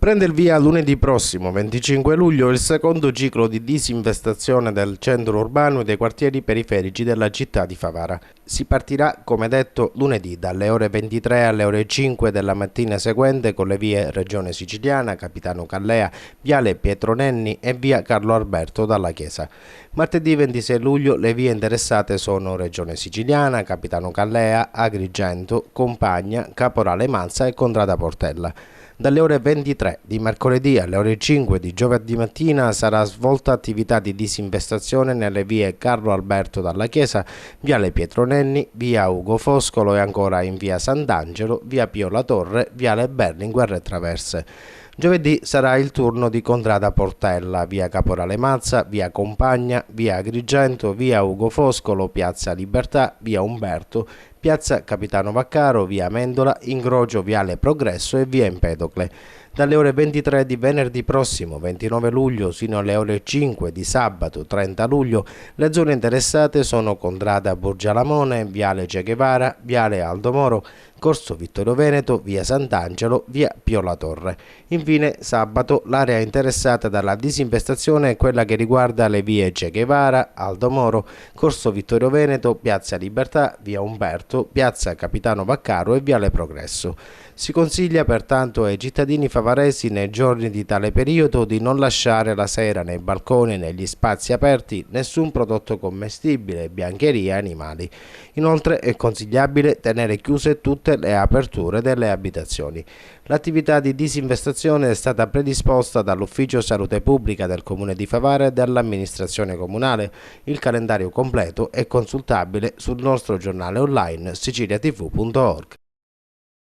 Prende il via lunedì prossimo, 25 luglio, il secondo ciclo di disinvestazione del centro urbano e dei quartieri periferici della città di Favara. Si partirà, come detto, lunedì dalle ore 23 alle ore 5 della mattina seguente con le vie Regione Siciliana, Capitano Callea, Viale Pietro Nenni e via Carlo Alberto dalla Chiesa. Martedì 26 luglio le vie interessate sono Regione Siciliana, Capitano Callea, Agrigento, Compagna, Caporale Manza e Contrada Portella. Dalle ore 23 di mercoledì alle ore 5 di giovedì mattina sarà svolta attività di disinvestazione nelle vie Carlo Alberto dalla Chiesa, Viale Pietro Nenni, via Ugo Foscolo e ancora in via Sant'Angelo, via Pio La Torre, Viale Berlinguer e Traverse. Giovedì sarà il turno di Contrada Portella, via Caporale Mazza, via Compagna, via Agrigento, via Ugo Foscolo, piazza Libertà, via Umberto, piazza Capitano Vaccaro, via Amendola, incrocio viale Progresso e via Empedocle. Dalle ore 23 di venerdì prossimo 29 luglio sino alle ore 5 di sabato 30 luglio le zone interessate sono Contrada Borgialamone, viale Che Guevara, viale Aldo Moro, corso Vittorio Veneto, via Sant'Angelo, via Pio La Torre. Infine sabato l'area interessata dalla disinvestazione è quella che riguarda le vie Che Guevara, Aldo Moro, corso Vittorio Veneto, piazza Libertà, via Umberto, piazza Capitano Vaccaro e viale Progresso. Si consiglia pertanto ai cittadini favaresi nei giorni di tale periodo di non lasciare la sera nei balconi e negli spazi aperti nessun prodotto commestibile, biancheria e animali. Inoltre è consigliabile tenere chiuse tutte le aperture delle abitazioni. L'attività di disinvestazione è stata predisposta dall'Ufficio Salute Pubblica del Comune di Favara e dall'amministrazione comunale. Il calendario completo è consultabile sul nostro giornale online siciliatv.org.